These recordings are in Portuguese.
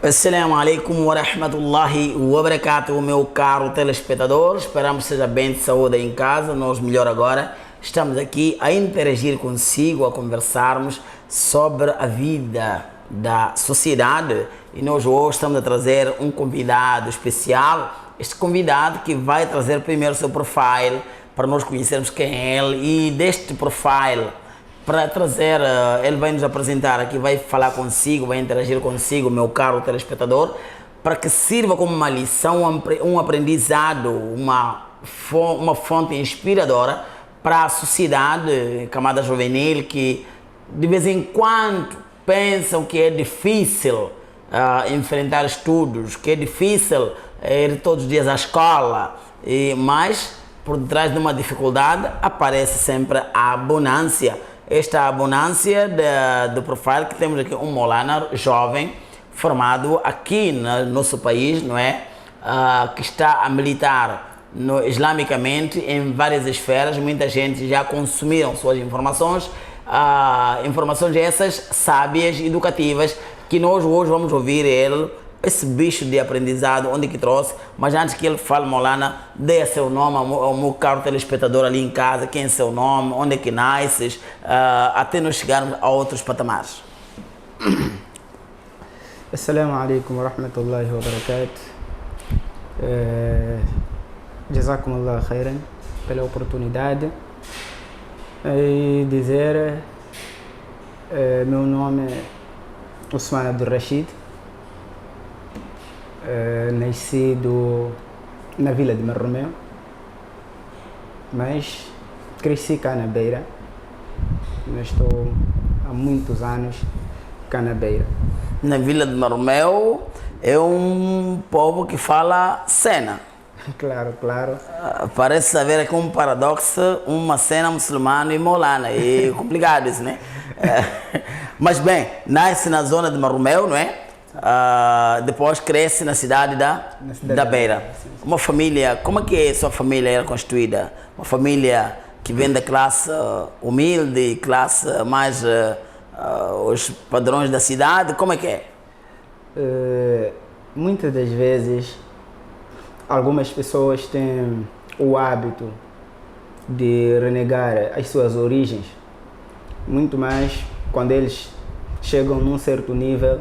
Assalamu alaikum wa rahmatullahi wa barakatuh, meu caro telespectador. Esperamos que seja bem de saúde em casa, nós melhor agora. Estamos aqui a interagir consigo, a conversarmos sobre a vida da sociedade. E nós hoje estamos a trazer um convidado especial. Este convidado que vai trazer primeiro o seu profile, para nós conhecermos quem é ele. E deste profile, para trazer, ele vai nos apresentar aqui, vai falar consigo, vai interagir consigo, meu caro telespectador, para que sirva como uma lição, um aprendizado, uma fonte inspiradora para a sociedade, camada juvenil, que de vez em quando pensam que é difícil enfrentar estudos, que é difícil ir todos os dias à escola, mas por detrás de uma dificuldade aparece sempre a abundância. Esta abundância do profile que temos aqui, um Maulana jovem, formado aqui no nosso país, não é? Que está a militar islamicamente em várias esferas. Muita gente já consumiram suas informações, informações essas sábias, educativas, que nós hoje vamos ouvir ele, esse bicho de aprendizado, onde que trouxe. Mas antes que ele fale, Maulana, dê seu nome ao meu caro telespectador ali em casa, quem é seu nome, onde é que nasces, até nós chegarmos a outros patamares. Assalamu alaikum wa rahmatullahi wa barakatuh. Jazakumullah khairan pela oportunidade. E dizer, meu nome é Usman Abdul Rashid. Nascido na vila de Marromeu, mas cresci cá na Beira. Eu estou há muitos anos cá na Beira. Na vila de Marromeu é um povo que fala cena. Claro, claro. Parece haver aqui um paradoxo, uma cena muçulmana e Maulana. É complicado isso, né? Mas bem, nasce na zona de Marromeu, não é? Depois cresce na cidade da Beira. Uma família, como é que a sua família era constituída? Uma família que vem da classe humilde, classe mais os padrões da cidade, como é que é? Muitas das vezes, algumas pessoas têm o hábito de renegar as suas origens, muito mais quando eles chegam num certo nível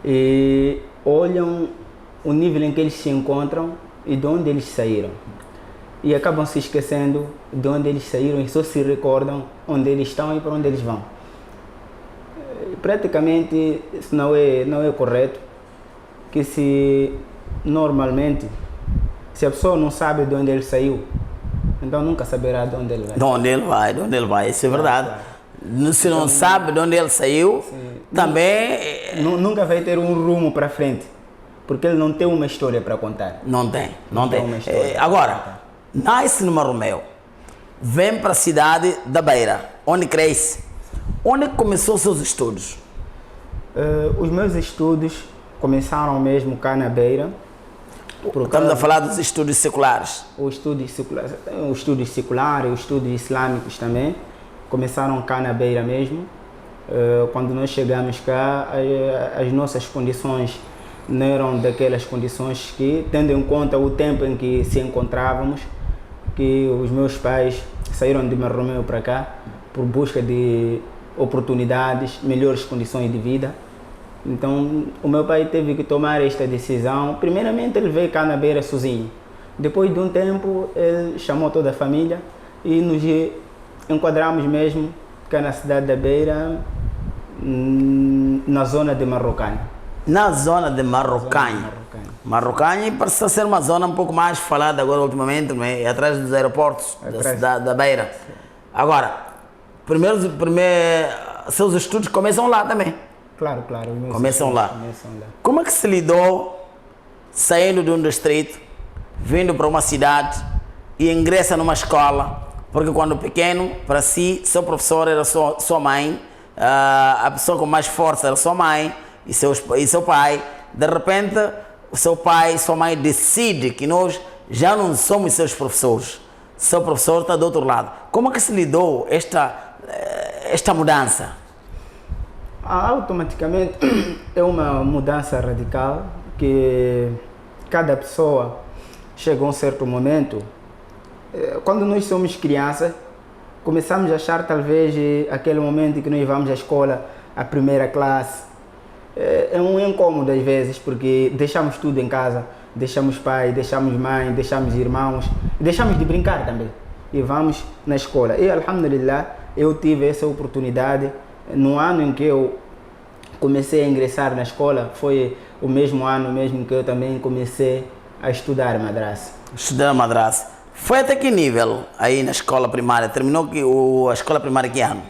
e olham o nível em que eles se encontram e de onde eles saíram. E acabam se esquecendo de onde eles saíram e só se recordam onde eles estão e para onde eles vão. Praticamente isso não é correto, que normalmente, se a pessoa não sabe de onde ele saiu, então nunca saberá de onde ele vai. De onde ele vai, isso é verdade. Se não sabe de onde ele saiu, sim, também... Nunca vai ter um rumo para frente, porque ele não tem uma história para contar. Não tem. Agora, nasce no Marromeu, vem para a cidade da Beira, onde cresce. Onde começou os seus estudos? Os meus estudos começaram mesmo cá na Beira. Estamos a falar dos estudos seculares. Os estudos seculares, os estudos islâmicos também. Começaram cá na Beira mesmo. Quando nós chegamos cá, as nossas condições não eram daquelas condições que, tendo em conta o tempo em que se encontrávamos, que os meus pais saíram de Marromeu para cá por busca de oportunidades, melhores condições de vida. Então, o meu pai teve que tomar esta decisão. Primeiramente, ele veio cá na Beira sozinho. Depois de um tempo, ele chamou toda a família e nos enquadramos mesmo cá na cidade da Beira, na zona de Marrocane. Na zona de Marrocane. Marrocane parece ser uma zona um pouco mais falada agora ultimamente, é? Atrás dos aeroportos da Beira. Sim. Agora, primeiro, seus estudos começam lá também. Claro. Começam lá. Como é que se lidou saindo de um distrito, vindo para uma cidade e ingressa numa escola? Porque quando pequeno, para si, seu professor era sua mãe, a pessoa com mais força era sua mãe e seu pai. De repente, o seu pai e sua mãe decidem que nós já não somos seus professores. Seu professor está do outro lado. Como é que se lidou esta mudança? Automaticamente é uma mudança radical que cada pessoa chega a um certo momento. Quando nós somos crianças, começamos a achar talvez aquele momento em que nós vamos à escola, a primeira classe, é um incômodo às vezes, porque deixamos tudo em casa, deixamos pai, deixamos mãe, deixamos irmãos, deixamos de brincar também e vamos na escola. E alhamdulillah, eu tive essa oportunidade no ano em que eu comecei a ingressar na escola, foi o mesmo ano mesmo que eu também comecei a estudar madrasa. Estudar madrasa. Foi até que nível aí na escola primária? Terminou a escola primária que ano?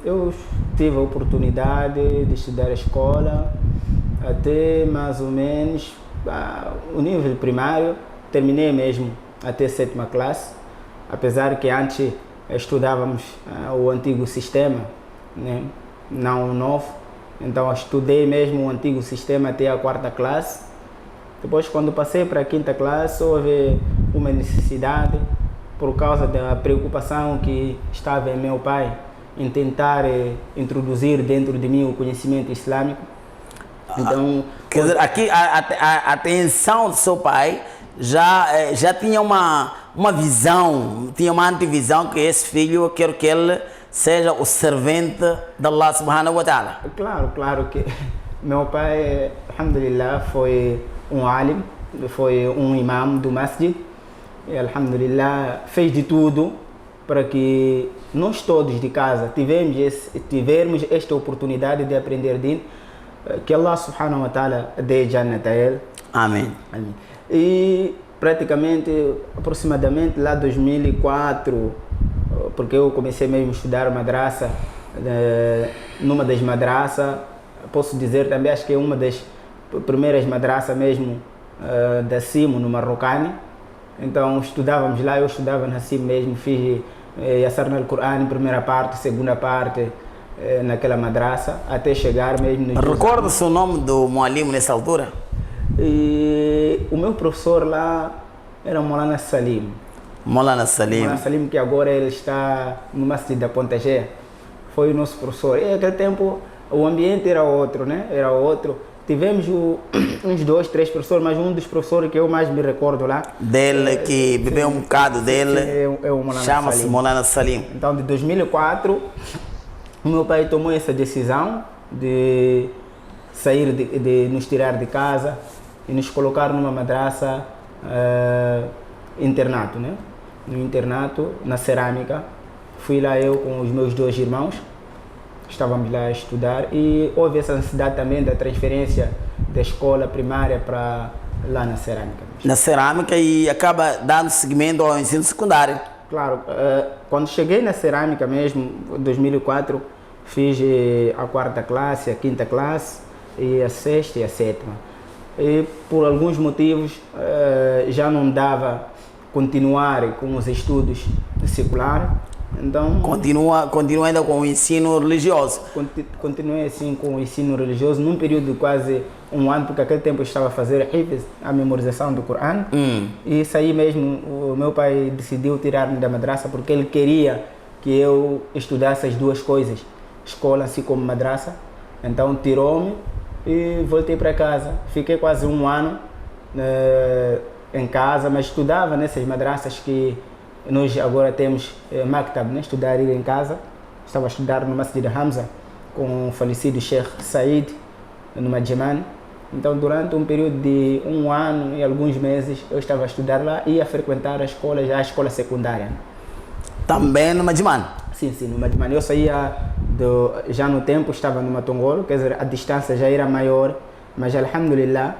Eu tive a oportunidade de estudar a escola até mais ou menos o nível primário, terminei mesmo até a 7ª classe, apesar que antes estudávamos o antigo sistema, né? Não o novo, então estudei mesmo o antigo sistema até a 4ª classe. Depois, quando passei para a 5ª classe, houve uma necessidade, por causa da preocupação que estava em meu pai, em tentar introduzir dentro de mim o conhecimento islâmico. Então, quer dizer, aqui a atenção do seu pai já tinha uma visão, tinha uma antevisão que esse filho, eu quero que ele seja o servente de Allah subhanahu wa ta'ala. Claro que meu pai, alhamdulillah, foi um alim, foi um imam do masjid, e alhamdulillah fez de tudo para que nós todos de casa tivermos esta oportunidade de aprender din, que Allah subhanahu wa ta'ala dê jannat a ele. Amém. Amém. E praticamente, aproximadamente lá 2004, porque eu comecei mesmo a estudar madrasa, numa das madrasas, posso dizer também, acho que é uma das primeiras madrasas mesmo da Simo, no Marrocani. Então estudávamos lá, eu estudava na Simo mesmo, fiz Yassarna al-Qur'an, primeira parte, segunda parte, naquela madrasa, até chegar mesmo... Recorda-se o nome do mualim nessa altura? E o meu professor lá era Maulana Salim. Maulana Salim. Maulana Salim, que agora ele está no Masjid da Ponta G, foi o nosso professor. E naquele tempo o ambiente era outro, né? Era outro. Tivemos uns 2, 3 professores, mas um dos professores que eu mais me recordo lá... Dele, que bebeu um bocado dele, é o Maulana Salim. Chama-se Maulana Salim. Então, de 2004, o meu pai tomou essa decisão de sair, de nos tirar de casa e nos colocar numa madrasa internato, né? No internato, na cerâmica. Fui lá eu com os meus 2 irmãos, estávamos lá a estudar e houve essa necessidade também da transferência da escola primária para lá na cerâmica. Na cerâmica, e acaba dando seguimento ao ensino secundário. Claro, quando cheguei na cerâmica mesmo, em 2004, fiz a 4ª classe, a 5ª classe, e a 6ª e a 7ª. E por alguns motivos já não dava continuar com os estudos seculares, então... Continua ainda com o ensino religioso? Continuei assim com o ensino religioso num período de quase um ano, porque naquele tempo eu estava a fazer a memorização do Corão. E saí mesmo, o meu pai decidiu tirar-me da madrasa porque ele queria que eu estudasse as 2 coisas, escola assim como madrasa. Então tirou-me e voltei para casa. Fiquei quase um ano em casa, mas estudava nessas madrasas que nós agora temos maktab, né? Estudar em casa. Estava a estudar no Masjid Hamza com o falecido Sheikh Said, no Madjiman. Então, durante um período de um ano e alguns meses, eu estava a estudar lá e a frequentar a escola, já a escola secundária. Também no Madjiman? Sim, no Madjiman. Eu saía, já no tempo, estava no Matongolo, quer dizer, a distância já era maior, mas, alhamdulillah,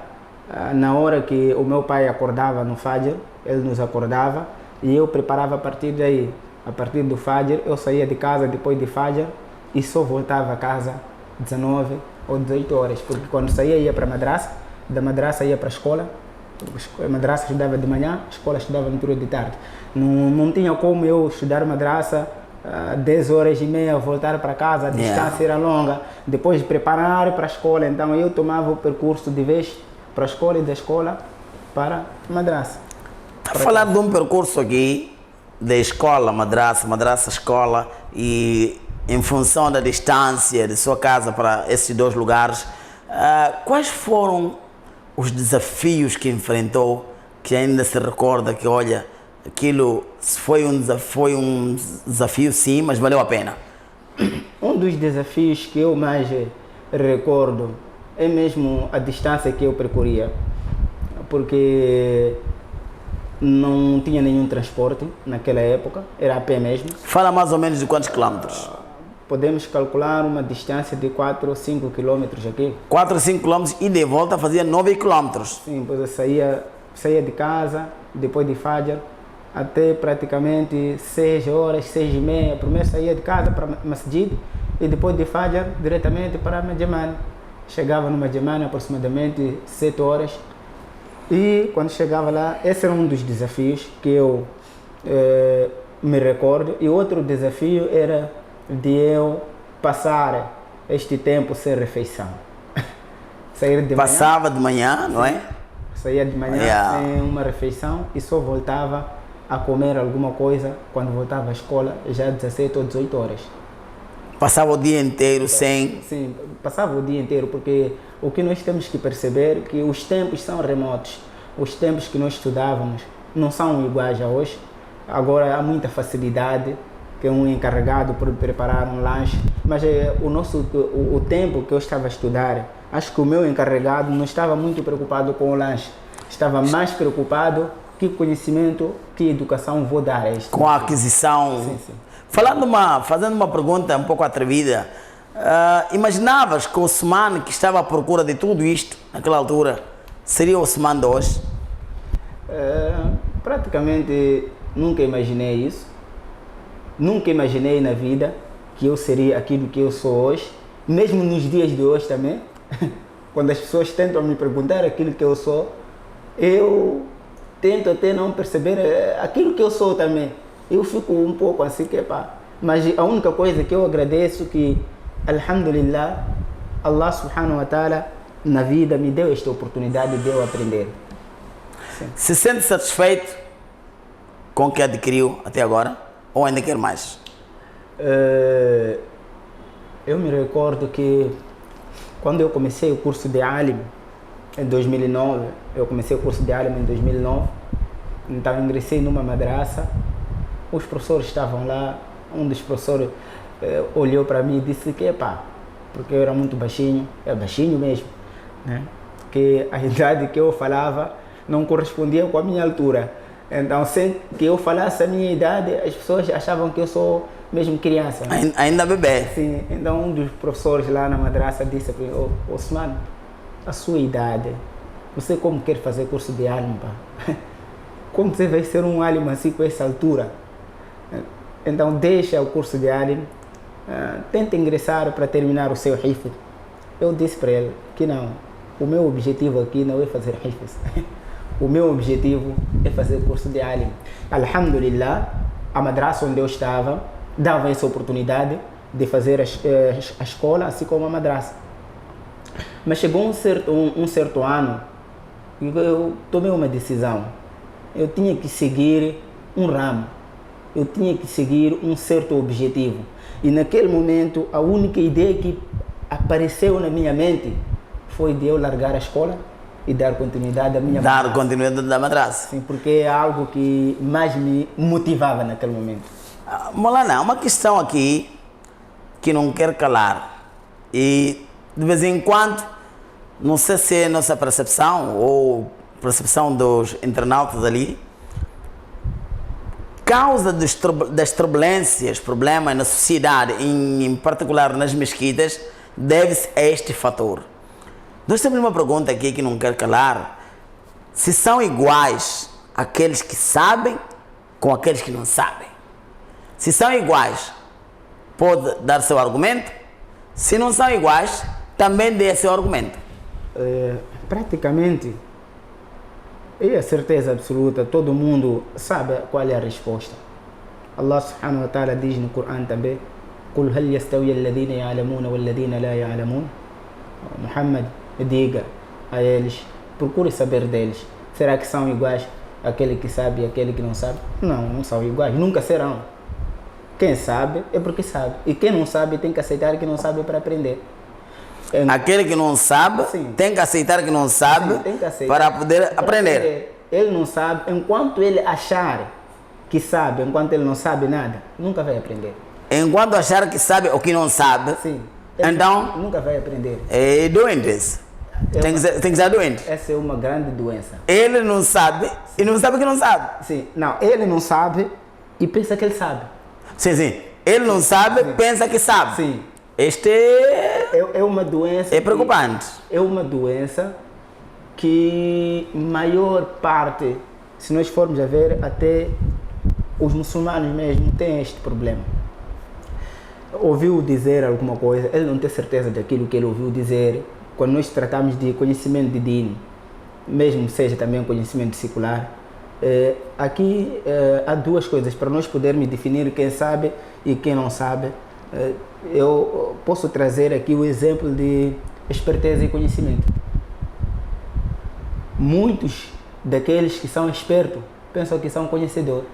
na hora que o meu pai acordava no Fajr, ele nos acordava e eu preparava a partir daí. A partir do Fajr, eu saía de casa depois de Fajr e só voltava a casa 19 ou 18 horas, porque quando saía ia para a madrasa, da madrasa ia para a escola, a madrasa estudava de manhã, a escola estudava no período de tarde. Não tinha como eu estudar madrasa 10 horas e meia, voltar para casa, a distância era longa, depois de preparar para a escola, então eu tomava o percurso de vez para a escola e da escola para a madrasa. Está a falar de um percurso aqui, de escola, madrasa, escola, e em função da distância de sua casa para esses dois lugares, quais foram os desafios que enfrentou, que ainda se recorda que, olha, aquilo foi um desafio sim, mas valeu a pena? Um dos desafios que eu mais recordo é mesmo a distância que eu percorria, porque não tinha nenhum transporte naquela época, era a pé mesmo. Fala mais ou menos de quantos quilômetros? Podemos calcular uma distância de 4 ou 5 quilômetros aqui. 4 ou 5 quilômetros e de volta fazia 9 quilômetros. Sim, pois eu saía de casa, depois de Fajr, até praticamente 6 horas, 6 e meia. Primeiro saía de casa para Masjid e depois de Fajr diretamente para Madjamani. Chegava no Madjamani aproximadamente 7 horas. E quando chegava lá, esse era um dos desafios que eu me recordo. E outro desafio era de eu passar este tempo sem refeição. Sair de Passava de manhã, não é? Saía de manhã sem uma refeição e só voltava a comer alguma coisa quando voltava à escola, já 17 ou 18 horas. Passava o dia inteiro sem... Sim, passava o dia inteiro, porque o que nós temos que perceber é que os tempos são remotos. Os tempos que nós estudávamos não são iguais a hoje. Agora há muita facilidade, que um encarregado por preparar um lanche, mas o tempo que eu estava a estudar, acho que o meu encarregado não estava muito preocupado com o lanche, estava mais preocupado que conhecimento, que educação vou dar a este. Com a aquisição. Sim, sim. Fazendo uma pergunta um pouco atrevida, imaginavas que o Osman que estava à procura de tudo isto naquela altura seria o Osman de hoje? Praticamente nunca imaginei isso. Nunca imaginei na vida que eu seria aquilo que eu sou hoje, mesmo nos dias de hoje também. Quando as pessoas tentam me perguntar aquilo que eu sou, eu tento até não perceber aquilo que eu sou também. Eu fico um pouco assim que mas a única coisa que eu agradeço que, alhamdulillah, Allah subhanahu wa ta'ala na vida me deu esta oportunidade de eu aprender. Sim. Se sente satisfeito com o que adquiriu até agora? Ou ainda quer mais? Eu me recordo que quando eu comecei o curso de Alim em 2009, então ingressei numa madraça, os professores estavam lá, um dos professores olhou para mim e disse que porque eu era muito baixinho, baixinho mesmo, né? Que a idade que eu falava não correspondia com a minha altura. Então, sem que eu falasse a minha idade, as pessoas achavam que eu sou mesmo criança. Né? Ainda bebê. Sim, então um dos professores lá na madraça disse para mim, Osman, a sua idade, você como quer fazer curso de alim, como você vai ser um alim assim com essa altura? Então deixa o curso de alim, tenta ingressar para terminar o seu hifz. Eu disse para ele que não, o meu objetivo aqui não é fazer hifz. O meu objetivo é fazer curso de alim. Alhamdulillah, a madraça onde eu estava dava essa oportunidade de fazer a escola, assim como a madraça. Mas chegou um certo ano e eu tomei uma decisão. Eu tinha que seguir um ramo. Eu tinha que seguir um certo objetivo. E naquele momento, a única ideia que apareceu na minha mente foi de eu largar a escola e dar continuidade à minha madraça. Dar continuidade da madraça. Sim, porque é algo que mais me motivava naquele momento. Molana, uma questão aqui que não quero calar. E de vez em quando, não sei se é a nossa percepção ou percepção dos internautas ali, causa das turbulências, problemas na sociedade, em particular nas mesquitas, deve-se a este fator. Nós temos uma pergunta aqui que não quero calar. Se são iguais aqueles que sabem com aqueles que não sabem? Se são iguais, pode dar seu argumento. Se não são iguais, também dê seu argumento. Praticamente, é a certeza absoluta, todo mundo sabe qual é a resposta. Allah subhanahu wa ta'ala diz no Corão também: "Qul hal yastawi alladhina ya'lamuna wal ladhina la ya'lamun?" Muhammad, diga a eles, procure saber deles. Será que são iguais aquele que sabe e aquele que não sabe? Não, não são iguais, nunca serão. Quem sabe é porque sabe. E quem não sabe tem que aceitar que não sabe para aprender. Aquele que não sabe, Sim. tem que aceitar que não sabe, Sim, tem que aceitar para poder aprender. Ele não sabe, enquanto ele achar que sabe, enquanto ele não sabe nada, nunca vai aprender. Enquanto achar que sabe ou que não sabe, Sim. Ele então nunca vai aprender. é doente. Tem que ser doente. Essa é uma grande doença. Ele não sabe e não sabe que não sabe. Sim, não, ele não sabe e pensa que ele sabe. Sim, sim. Ele não sabe, pensa que sabe. Sim. Este É uma doença. é preocupante. É uma doença que maior parte, se nós formos a ver, até os muçulmanos mesmo têm este problema. Ouviu dizer alguma coisa, ele não tem certeza daquilo que ele ouviu dizer. Quando nós tratamos de conhecimento de dino, mesmo seja também conhecimento secular, aqui há duas coisas para nós podermos definir quem sabe e quem não sabe. Eu posso trazer aqui o exemplo de esperteza e conhecimento. Muitos daqueles que são espertos pensam que são conhecedores.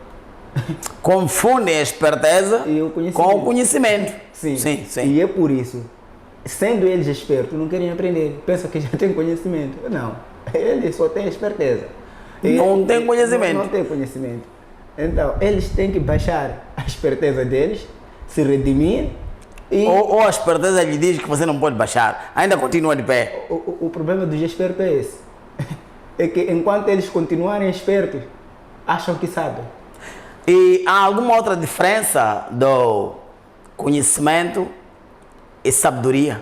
Confundem a esperteza E o conhecimento. com o conhecimento. Sim. Sim, sim. E é por isso, sendo eles espertos, não querem aprender. Pensam que já têm conhecimento. Não, eles só têm esperteza. Não tem conhecimento. Não tem conhecimento. Então, eles têm que baixar a esperteza deles, se redimir e... Ou a esperteza lhe diz que você não pode baixar. Ainda continua de pé. O problema dos espertos é esse. É que enquanto eles continuarem espertos, acham que sabem. E há alguma outra diferença do conhecimento e sabedoria?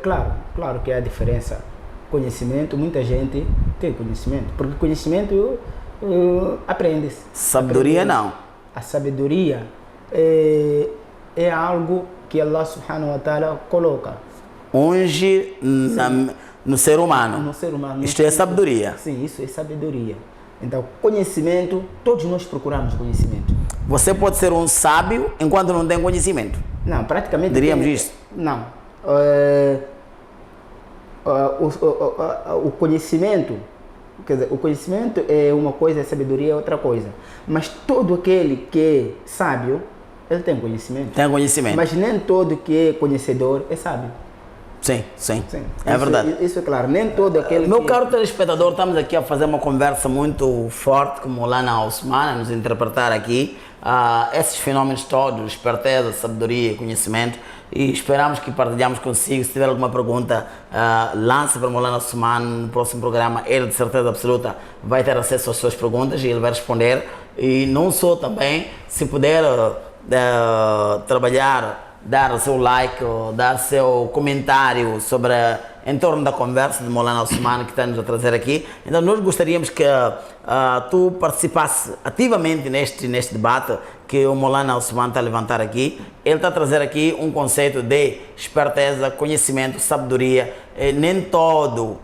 Claro que há diferença. Conhecimento, muita gente tem conhecimento, porque conhecimento aprende-se. Sabedoria não. A sabedoria é algo que Allah subhanahu wa ta'ala coloca Unge no ser humano. no ser humano. Isto é sabedoria. Sim, isso é sabedoria. Então, conhecimento, todos nós procuramos conhecimento. Você pode ser um sábio enquanto não tem conhecimento. Não, praticamente... Diríamos isso? Não. O conhecimento, quer dizer, o conhecimento é uma coisa, a sabedoria é outra coisa. Mas todo aquele que é sábio, ele tem conhecimento. Tem conhecimento. Mas nem todo que é conhecedor é sábio. Sim, sim. Sim. É verdade. Isso é claro. Nem todo aquele Meu que... caro telespectador, estamos aqui a fazer uma conversa muito forte com Maulana Osman, a nos interpretar aqui esses fenômenos todos, esperteza, sabedoria e conhecimento, e esperamos que partilhamos consigo. Se tiver alguma pergunta, lance para Maulana Osman no próximo programa. Ele, de certeza absoluta, vai ter acesso às suas perguntas e ele vai responder. E não só também, se puder trabalhar, dar o seu like, dar seu comentário sobre em torno da conversa de Maulana Osman que está-nos a trazer aqui. Então nós gostaríamos que tu participasse ativamente neste debate que o Maulana Osman está a levantar aqui. Ele está a trazer aqui um conceito de esperteza, conhecimento, sabedoria. Nem todo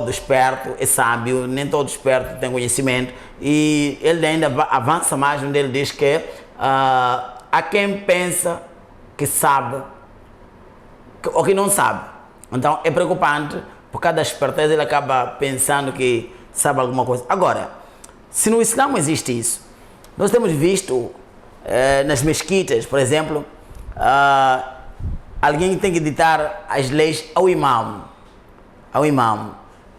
esperto é sábio, nem todo esperto tem conhecimento. E ele ainda avança mais, onde ele diz que há quem pensa que sabe ou que não sabe. Então é preocupante, por causa da esperteza ele acaba pensando que sabe alguma coisa. Agora, se no Islã existe isso, nós temos visto nas mesquitas, por exemplo, alguém tem que ditar as leis ao imam.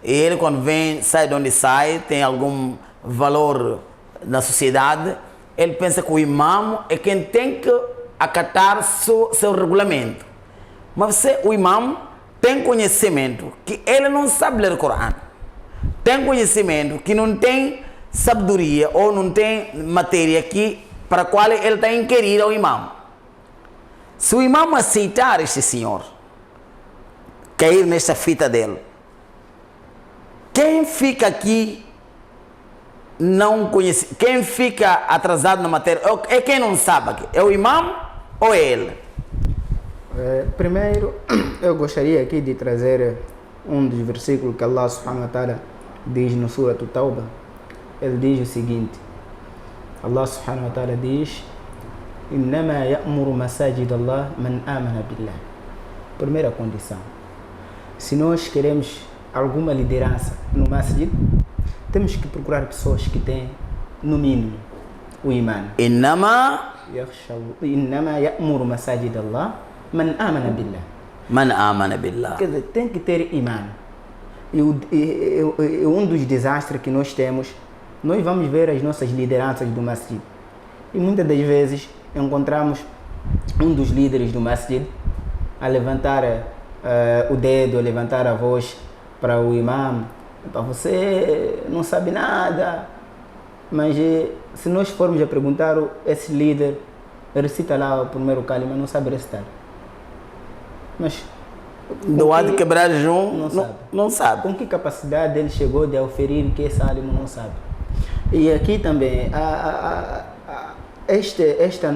E ele, quando vem, sai de onde sai, tem algum valor na sociedade, ele pensa que o imam é quem tem que acatar seu regulamento. Mas o imam tem conhecimento que ele não sabe ler o Corão. Tem conhecimento que não tem sabedoria ou não tem matéria para a qual ele está a inquirir ao imam. Se o imam aceitar este senhor, cair nesta fita dele, quem fica aqui não conhece, quem fica atrasado na matéria é quem não sabe aqui, é o imam ou é ele? Primeiro, eu gostaria aqui de trazer um dos versículos que Allah subhanahu wa ta'ala diz no Surah Tauba. Ele diz o seguinte: Allah subhanahu wa ta'ala diz: Innama ya'muru masajid Allah man amana billah. Primeira condição: se nós queremos alguma liderança no masjid, temos que procurar pessoas que têm, no mínimo, o iman. Innama إنما يأمر مساجد الله من آمن بالله. Man amana billah. Quer dizer, tem que ter imã. E um dos desastres que nós temos, nós vamos ver as nossas lideranças do masjid. E muitas das vezes encontramos um dos líderes do masjid a levantar o dedo, a levantar a voz para o imã. Para você não sabe nada. Mas se nós formos a perguntar, esse líder recita lá o primeiro kalima, não sabe recitar. Mas Do lado de quebrar jejum, não sabe. Com que capacidade ele chegou de oferir que esse álimo não sabe. E aqui também, esta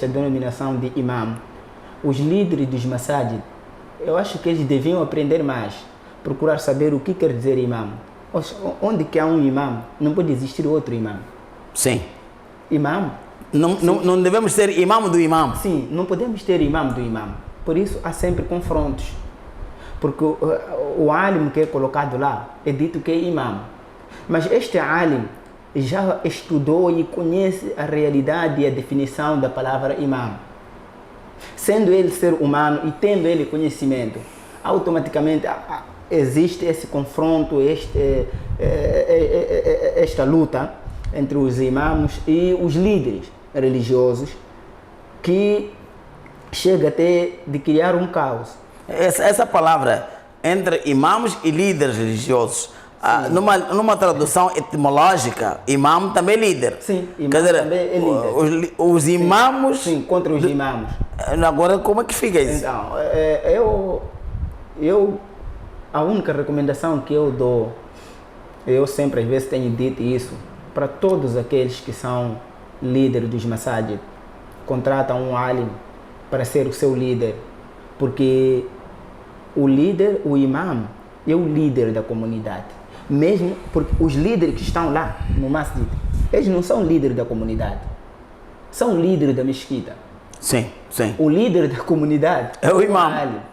denominação de imam, os líderes dos masajid, eu acho que eles deviam aprender mais, procurar saber o que quer dizer imam. Onde que há um imam, não pode existir outro imam. Sim. Imam. Não devemos ser imam do imam. Sim, não podemos ter imam do imam. Por isso há sempre confrontos. Porque o alim que é colocado lá é dito que é imam. Mas este alim já estudou e conhece a realidade e a definição da palavra imam. Sendo ele ser humano e tendo ele conhecimento, automaticamente existe esse confronto, esta luta entre os imãs e os líderes religiosos, que chega até de criar um caos. Essa palavra entre imãs e líderes religiosos, numa tradução etimológica, imam também é líder. Sim, imam quer dizer, também é líder. Os imãs... Sim, contra os imãs. Agora, como é que fica isso? Então, a única recomendação que eu dou, eu sempre às vezes tenho dito isso, para todos aqueles que são líderes dos masajid, contratam um alim para ser o seu líder, porque o líder, o imam, é o líder da comunidade. Mesmo porque os líderes que estão lá no masjid, eles não são líderes da comunidade, são líderes da mesquita. Sim, sim. O líder da comunidade é o imam.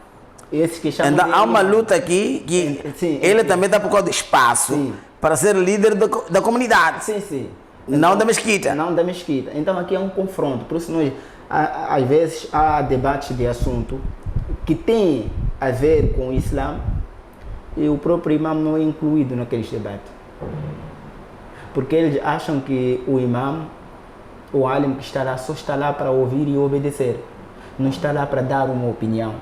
Esse que chamam então há uma luta aqui que ele também está por causa do espaço para ser líder da comunidade. Sim, sim. Então, não da mesquita. Não da mesquita. Então aqui é um confronto. Por isso nós, às vezes, há debates de assunto que tem a ver com o Islã e o próprio imam não é incluído naqueles debates. Porque eles acham que o imam, o alim que está lá, só está lá para ouvir e obedecer. Não está lá para dar uma opinião.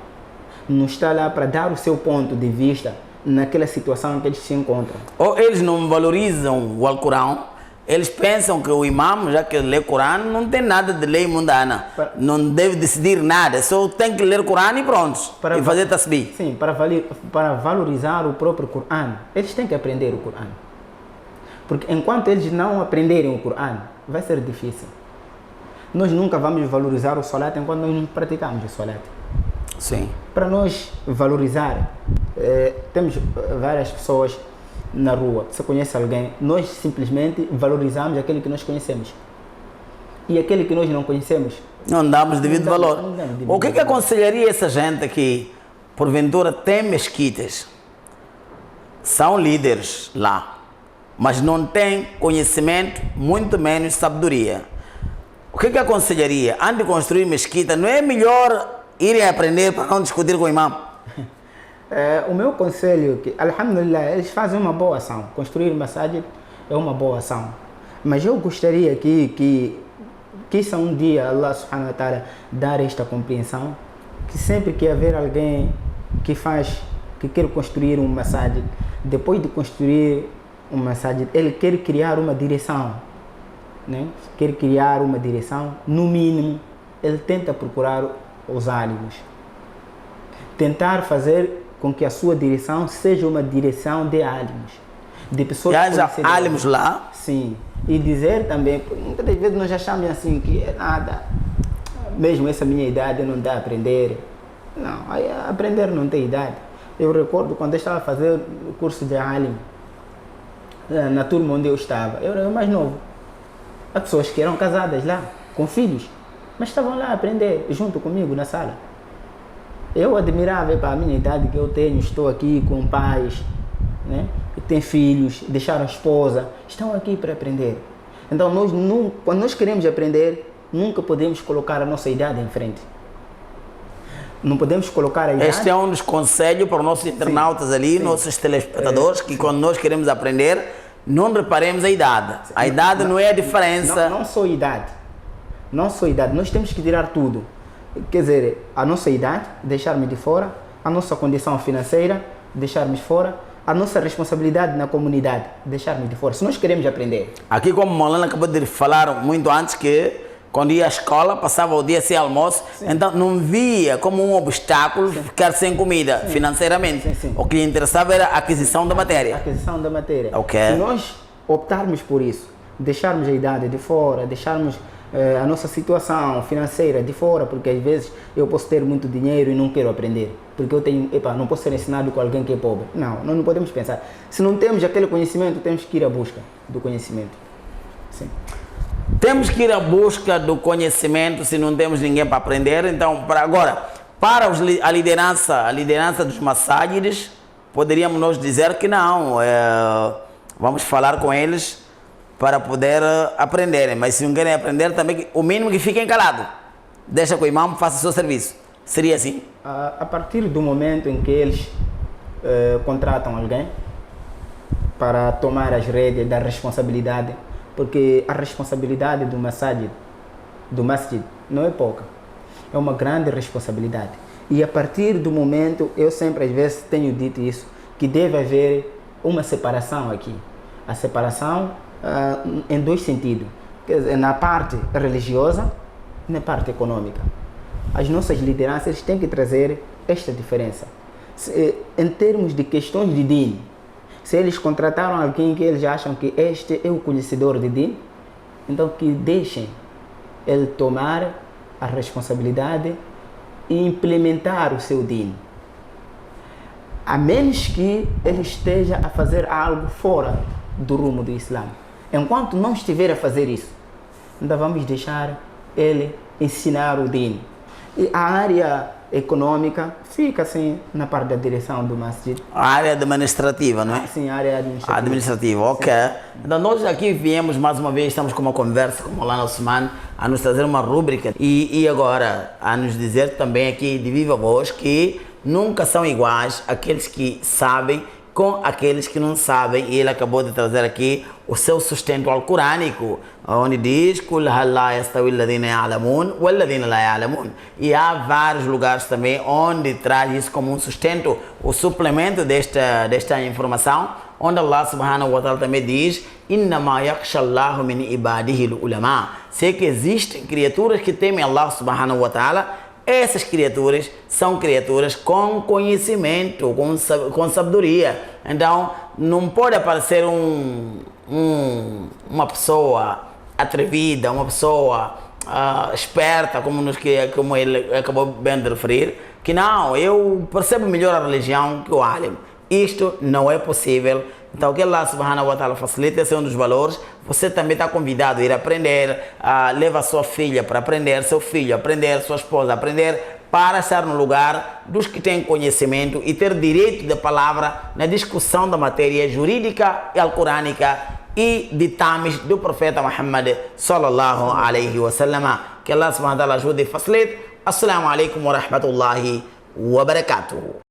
Não está lá para dar o seu ponto de vista naquela situação em que eles se encontram. Ou eles não valorizam o Alcorão, eles pensam que o imam, já que lê o Corão, não tem nada de lei mundana. Não deve decidir nada, só tem que ler o Corão e pronto. E fazer tasbih. Sim, para valorizar o próprio Corão, eles têm que aprender o Corão. Porque enquanto eles não aprenderem o Corão, vai ser difícil. Nós nunca vamos valorizar o Salat enquanto nós não praticamos o Salat. Sim. Para nós valorizar, temos várias pessoas na rua. Se conhece alguém, nós simplesmente valorizamos aquele que nós conhecemos. E aquele que nós não conhecemos, não damos devido valor. O que aconselharia essa gente que, porventura, tem mesquitas, são líderes lá, mas não tem conhecimento, muito menos sabedoria? O que aconselharia? Antes de construir mesquita, não é melhor irem aprender para não discutir com o imam? O meu conselho é que, alhamdulillah, eles fazem uma boa ação. Construir masajid é uma boa ação. Mas eu gostaria que um dia Allah subhanahu wa ta'ala dar esta compreensão, que sempre que haver alguém que quer construir um masajid, depois de construir um masajid, ele quer criar uma direção, né? Quer criar uma direção, no mínimo, ele tenta procurar os alimos. Tentar fazer com que a sua direção seja uma direção de alimos. De pessoas que já alimos lá? Sim. E dizer também, muitas das vezes nós achamos assim que é nada, mesmo essa minha idade não dá a aprender. Não, aprender não tem idade. Eu recordo quando eu estava a fazer o curso de alim, na turma onde eu estava, eu era o mais novo. Há pessoas que eram casadas lá, com filhos, mas estavam lá a aprender junto comigo na sala. Eu admirava para a minha idade que eu tenho, estou aqui com pais, né? Têm filhos, deixaram a esposa, estão aqui para aprender. Então quando nós queremos aprender, nunca podemos colocar a nossa idade em frente. Não podemos colocar a idade... Este é um dos conselhos para os nossos internautas ali, nossos telespectadores, que quando nós queremos aprender, não reparemos a idade. A idade não é a diferença. Não só idade. Não só idade. Nós temos que tirar tudo. Quer dizer, a nossa idade, deixarmos de fora, a nossa condição financeira, deixarmos fora, a nossa responsabilidade na comunidade, deixarmos de fora. Se nós queremos aprender. Aqui, como o Molana acabou de falar muito antes, que quando ia à escola, passava o dia sem almoço, então não via como um obstáculo ficar sem comida financeiramente. O que lhe interessava era a aquisição da matéria. A aquisição da matéria. Okay. Se nós optarmos por isso, deixarmos a idade de fora, deixarmos a nossa situação financeira de fora, porque às vezes eu posso ter muito dinheiro e não quero aprender, porque eu tenho, não posso ser ensinado com alguém que é pobre. Não, nós não podemos pensar. Se não temos aquele conhecimento, temos que ir à busca do conhecimento. Sim. Temos que ir à busca do conhecimento se não temos ninguém para aprender. Então, para a liderança dos masságides, poderíamos nós dizer que não. Vamos falar com eles para poder aprenderem. Mas se não querem aprender, também o mínimo que fiquem calados. Deixa que o imam faça o seu serviço. Seria assim? A partir do momento em que eles contratam alguém para tomar as rédeas da responsabilidade, porque a responsabilidade do masjid não é pouca, é uma grande responsabilidade. E a partir do momento, eu sempre às vezes tenho dito isso, que deve haver uma separação aqui. A separação em dois sentidos, quer dizer, na parte religiosa e na parte econômica. As nossas lideranças têm que trazer esta diferença. Em termos de questões de din, se eles contrataram alguém que eles acham que este é o conhecedor de din, então que deixem ele tomar a responsabilidade e implementar o seu din. A menos que ele esteja a fazer algo fora do rumo do Islã. Enquanto não estiver a fazer isso, então vamos deixar ele ensinar o din. E a área econômica fica assim na parte da direção do masjid. A área administrativa, não é? Sim, a área administrativa. Administrativa, ok. Sim. Então nós aqui viemos mais uma vez, estamos com uma conversa com o Molana Osman, a nos trazer uma rúbrica e agora a nos dizer também aqui de viva voz que nunca são iguais aqueles que sabem com aqueles que não sabem, e ele acabou de trazer aqui o seu sustento alcorânico, onde diz e há vários lugares também onde traz isso como um sustento, o suplemento desta informação, onde Allah subhanahu wa ta'ala também diz innama yakhshallahu min ibadihi ulama. Sei que existem criaturas que temem Allah subhanahu wa ta'ala. Essas criaturas são criaturas com conhecimento, com sabedoria. Então, não pode aparecer uma pessoa atrevida, uma pessoa esperta, como ele acabou bem de referir, que não, eu percebo melhor a religião que o alim. Isto não é possível. Então, que Allah subhanahu wa ta'ala facilita, esse é um dos valores. Você também está convidado a ir aprender, leva sua filha para aprender, seu filho a aprender, sua esposa a aprender, para estar no lugar dos que têm conhecimento e ter direito de palavra na discussão da matéria jurídica e alcorânica e ditames do profeta Muhammad sallallahu alaihi wa sallam. Que Allah subhanahu wa ta'ala ajude e facilite. Assalamu alaikum wa rahmatullahi wa barakatuh.